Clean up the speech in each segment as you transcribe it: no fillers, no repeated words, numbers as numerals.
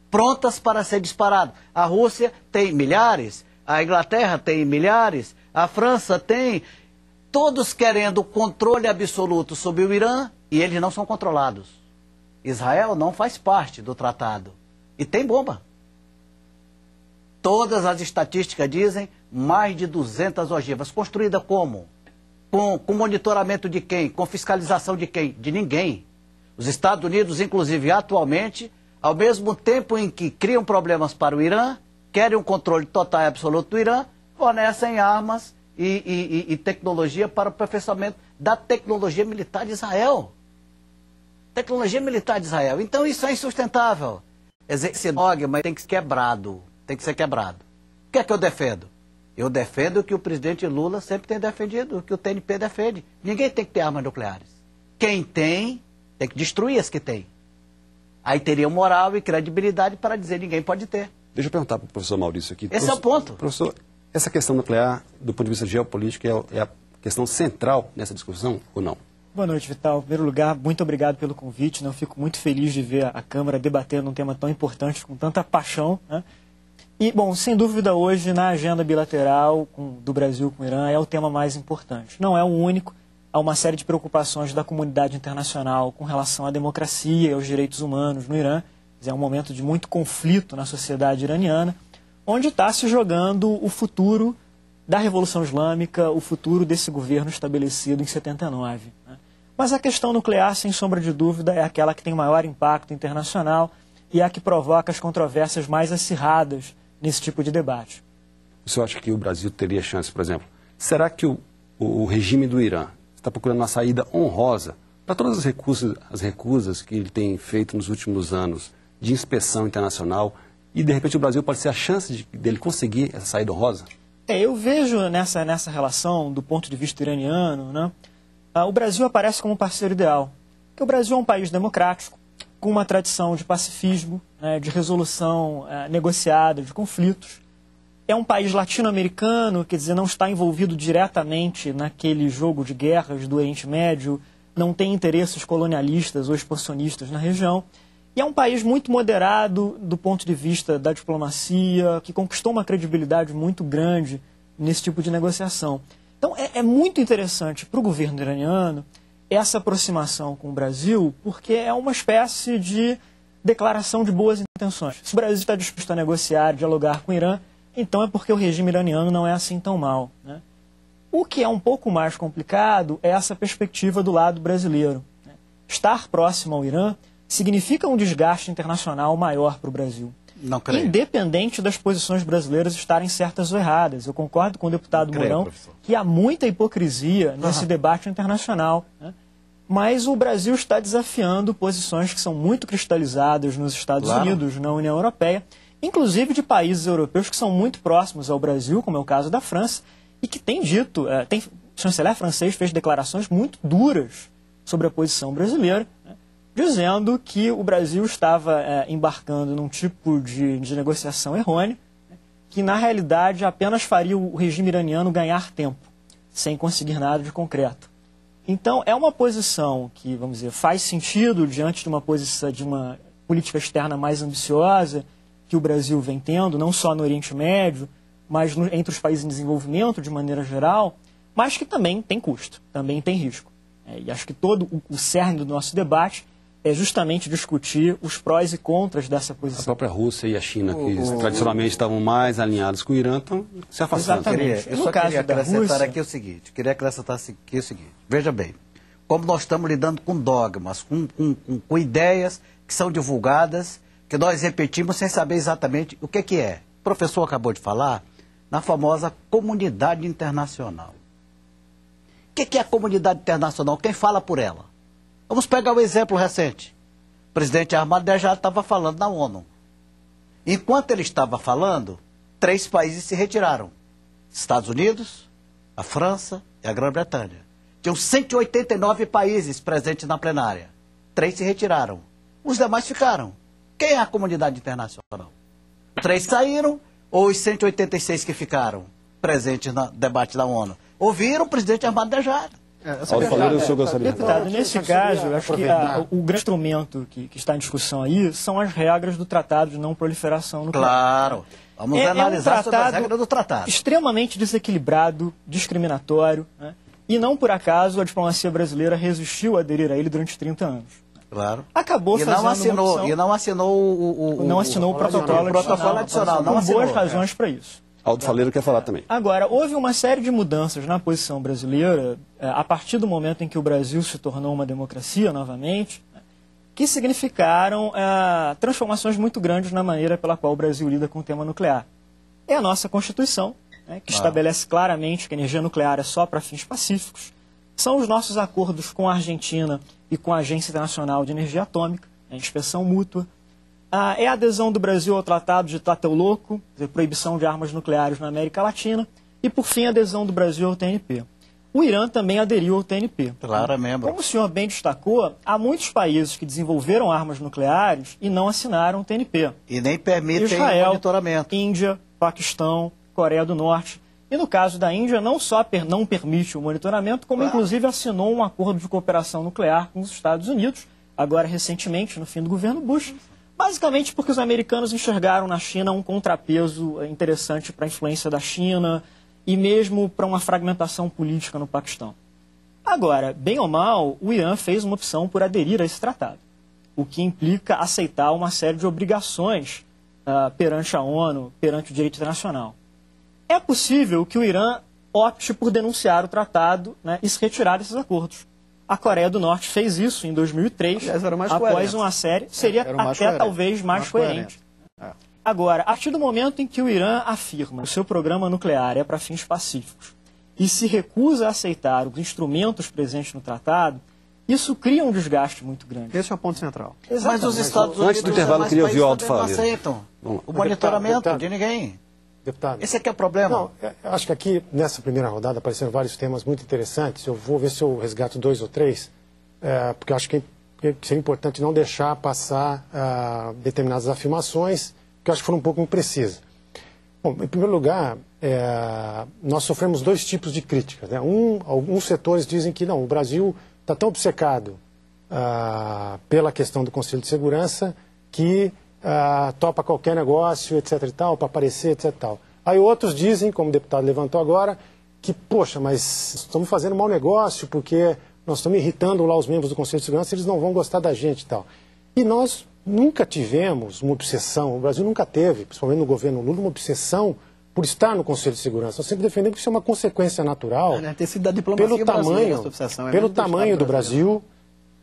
prontas para ser disparado. A Rússia tem milhares, a Inglaterra tem milhares, a França tem, todos querendo controle absoluto sobre o Irã e eles não são controlados. Israel não faz parte do tratado e tem bomba. Todas as estatísticas dizem mais de 200 ogivas. Construída como? Com monitoramento de quem? Com fiscalização de quem? De ninguém. Os Estados Unidos, inclusive, atualmente, ao mesmo tempo em que criam problemas para o Irã, querem um controle total e absoluto do Irã, fornecem armas e tecnologia para o aperfeiçoamento da tecnologia militar de Israel. Tecnologia militar de Israel. Então isso é insustentável. Esse dogma tem que ser quebrado. Tem que ser quebrado. O que é que eu defendo? Eu defendo o que o presidente Lula sempre tem defendido, o que o TNP defende. Ninguém tem que ter armas nucleares. Quem tem que destruir as que tem. Aí teria moral e credibilidade para dizer ninguém pode ter. Deixa eu perguntar para o professor Maurício aqui. Esse é o ponto. Professor, essa questão nuclear, do ponto de vista geopolítico, é a questão central nessa discussão ou não? Boa noite, Vital. Em primeiro lugar, muito obrigado pelo convite. Eu fico muito feliz de ver a Câmara debatendo um tema tão importante, com tanta paixão, né? E, bom, sem dúvida hoje, na agenda bilateral do Brasil com o Irã, é o tema mais importante. Não é o único, há uma série de preocupações da comunidade internacional com relação à democracia e aos direitos humanos no Irã. É um momento de muito conflito na sociedade iraniana, onde está se jogando o futuro da Revolução Islâmica, o futuro desse governo estabelecido em 79. Né? Mas a questão nuclear, sem sombra de dúvida, é aquela que tem maior impacto internacional e é a que provoca as controvérsias mais acirradas nesse tipo de debate. O senhor acha que o Brasil teria chance, por exemplo? Será que o regime do Irã está procurando uma saída honrosa para todas as recusas que ele tem feito nos últimos anos de inspeção internacional e, de repente, o Brasil pode ser a chance dele conseguir essa saída honrosa? Eu vejo nessa relação, do ponto de vista iraniano, né, o Brasil aparece como um parceiro ideal. Porque o Brasil é um país democrático, com uma tradição de pacifismo, né, de resolução negociada de conflitos. É um país latino-americano, quer dizer, não está envolvido diretamente naquele jogo de guerras do Oriente Médio, não tem interesses colonialistas ou expansionistas na região. E é um país muito moderado do ponto de vista da diplomacia, que conquistou uma credibilidade muito grande nesse tipo de negociação. Então é muito interessante para o governo iraniano essa aproximação com o Brasil, porque é uma espécie de declaração de boas intenções. Se o Brasil está disposto a negociar, dialogar com o Irã, então é porque o regime iraniano não é assim tão mal, né? O que é um pouco mais complicado é essa perspectiva do lado brasileiro, né? Estar próximo ao Irã significa um desgaste internacional maior para o Brasil. Não creio. Independente das posições brasileiras estarem certas ou erradas. Eu concordo com o deputado Mourão que há muita hipocrisia nesse debate internacional, né? Mas o Brasil está desafiando posições que são muito cristalizadas nos Estados Unidos, na União Europeia, inclusive de países europeus que são muito próximos ao Brasil, como é o caso da França, e que tem dito, o chanceler francês fez declarações muito duras sobre a posição brasileira, né, dizendo que o Brasil estava embarcando num tipo de negociação errônea, né, que na realidade apenas faria o regime iraniano ganhar tempo, sem conseguir nada de concreto. Então é uma posição que, vamos dizer, faz sentido diante de uma posição de uma política externa mais ambiciosa que o Brasil vem tendo, não só no Oriente Médio, mas entre os países em desenvolvimento de maneira geral, mas que também tem custo, também tem risco. E acho que todo o cerne do nosso debate é justamente discutir os prós e contras dessa posição. A própria Rússia e a China, que tradicionalmente estavam mais alinhados com o Irã, estão se afastando. Exatamente. Eu só queria acrescentar aqui o seguinte, veja bem, como nós estamos lidando com dogmas, com ideias que são divulgadas, que nós repetimos sem saber exatamente o que é. O professor acabou de falar na famosa comunidade internacional. O que é a comunidade internacional? Quem fala por ela? Vamos pegar o exemplo recente. O presidente Ahmadinejad estava falando na ONU. Enquanto ele estava falando, 3 países se retiraram. Estados Unidos, a França e a Grã-Bretanha. Tinham 189 países presentes na plenária. 3 se retiraram. Os demais ficaram. Quem é a comunidade internacional? 3 saíram ou os 186 que ficaram presentes no debate da ONU? Ouviram o presidente Ahmadinejad. Aldo Faleiro, o senhor gostaria de Deputado, nesse caso, eu acho que o grande instrumento que está em discussão aí são as regras do Tratado de Não Proliferação Nuclear. Claro. Vamos analisar sobre as regras do tratado. Extremamente desequilibrado, discriminatório, né? E não por acaso a diplomacia brasileira resistiu a aderir a ele durante 30 anos. Claro. Acabou fazendo uma opção. E não assinou o protocolo adicional. Com boas razões para isso. Aldo Faleiro quer falar também. Agora, houve uma série de mudanças na posição brasileira, a partir do momento em que o Brasil se tornou uma democracia novamente, que significaram transformações muito grandes na maneira pela qual o Brasil lida com o tema nuclear. É a nossa Constituição, né, que estabelece claramente que a energia nuclear é só para fins pacíficos. São os nossos acordos com a Argentina e com a Agência Internacional de Energia Atômica, a inspeção mútua. É a adesão do Brasil ao Tratado de Tlatelolco, proibição de armas nucleares na América Latina, e, por fim, a adesão do Brasil ao TNP. O Irã também aderiu ao TNP. Claro, é membro. Como o senhor bem destacou, há muitos países que desenvolveram armas nucleares e não assinaram o TNP. E nem permitem Israel, monitoramento. Índia, Paquistão, Coreia do Norte. E no caso da Índia, não só não permite o monitoramento, como inclusive assinou um acordo de cooperação nuclear com os Estados Unidos, agora recentemente, no fim do governo Bush, basicamente porque os americanos enxergaram na China um contrapeso interessante para a influência da China e mesmo para uma fragmentação política no Paquistão. Agora, bem ou mal, o Irã fez uma opção por aderir a esse tratado, o que implica aceitar uma série de obrigações perante a ONU, perante o direito internacional. É possível que o Irã opte por denunciar o tratado, né, e se retirar desses acordos. A Coreia do Norte fez isso em 2003, após uma série, seria até talvez mais coerente. Agora, a partir do momento em que o Irã afirma que o seu programa nuclear é para fins pacíficos e se recusa a aceitar os instrumentos presentes no tratado, isso cria um desgaste muito grande. Esse é o ponto central. Mas os Estados Unidos, antes do intervalo, eu queria ouvir o Aldo Faleiro. Não aceitam o monitoramento de ninguém. Deputado. Esse aqui é o problema. Não, acho que aqui, nessa primeira rodada, apareceram vários temas muito interessantes. Eu vou ver se eu resgato 2 ou 3, porque eu acho que seria importante não deixar passar determinadas afirmações, que eu acho que foram um pouco imprecisas. Bom, em primeiro lugar, nós sofremos 2 tipos de críticas, né? Alguns setores dizem que não, o Brasil está tão obcecado pela questão do Conselho de Segurança que topa qualquer negócio, etc. e tal, para aparecer, etc. e tal. Aí outros dizem, como o deputado levantou agora, que, poxa, mas estamos fazendo mau negócio porque nós estamos irritando lá os membros do Conselho de Segurança, eles não vão gostar da gente e tal. E nós nunca tivemos uma obsessão, o Brasil nunca teve, principalmente no governo Lula, uma obsessão por estar no Conselho de Segurança. Nós sempre defendemos que isso é uma consequência natural pelo tamanho do Brasil,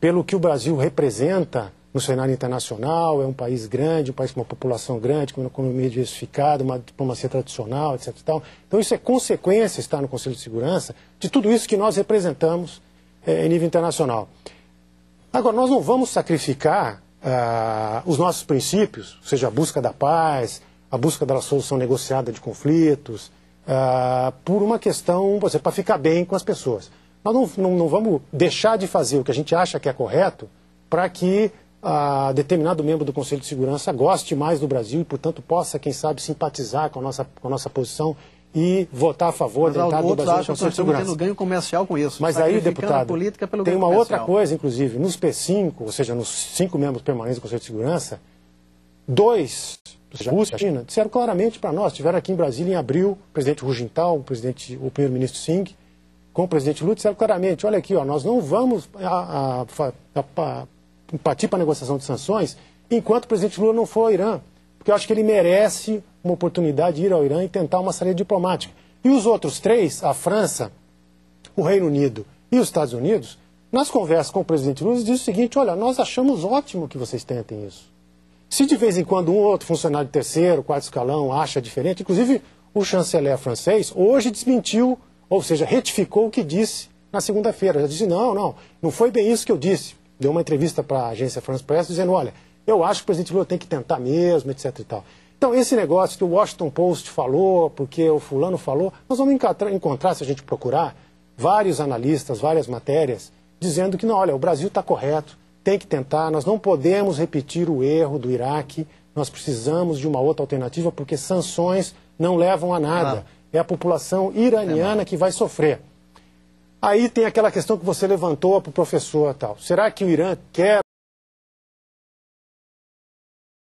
pelo que o Brasil representa no cenário internacional. É um país grande, um país com uma população grande, com uma economia diversificada, uma diplomacia tradicional, etc. e tal. Então isso é consequência, estar no Conselho de Segurança, de tudo isso que nós representamos em nível internacional. Agora, nós não vamos sacrificar os nossos princípios, ou seja, a busca da paz, a busca da solução negociada de conflitos, por uma questão, para ficar bem com as pessoas. Nós não vamos deixar de fazer o que a gente acha que é correto para que determinado membro do Conselho de Segurança goste mais do Brasil e, portanto, possa, quem sabe, simpatizar com a nossa posição e votar a favor da entrada do Brasil no Conselho de Segurança. Tendo ganho comercial com isso. Mas aí, deputado, tem uma outra coisa, inclusive, nos P5, ou seja, nos 5 membros permanentes do Conselho de Segurança, 2, Rússia e China, disseram claramente para nós, estiveram aqui em Brasília em abril, o presidente Hu Jintao, o primeiro-ministro Singh, com o presidente Lula, disseram claramente, olha aqui, nós não vamos partir para a negociação de sanções enquanto o presidente Lula não for ao Irã, porque eu acho que ele merece uma oportunidade de ir ao Irã e tentar uma saída diplomática. E os outros 3, a França, o Reino Unido e os Estados Unidos, nas conversas com o presidente Lula, dizem o seguinte, olha, nós achamos ótimo que vocês tentem isso. Se de vez em quando um ou outro funcionário de terceiro, quarto escalão acha diferente, inclusive o chanceler francês hoje desmentiu, ou seja, retificou o que disse na segunda-feira. Já disse, não foi bem isso que eu disse. Deu uma entrevista para a agência France Press dizendo, olha, eu acho que o presidente Lula tem que tentar mesmo, etc. e tal. Então, esse negócio que o Washington Post falou, porque o fulano falou, nós vamos encontrar, se a gente procurar, vários analistas, várias matérias, dizendo que, não, olha, o Brasil está correto, tem que tentar, nós não podemos repetir o erro do Iraque, nós precisamos de uma outra alternativa, porque sanções não levam a nada. É a população iraniana que vai sofrer. Aí tem aquela questão que você levantou para o professor tal. Será que o Irã quer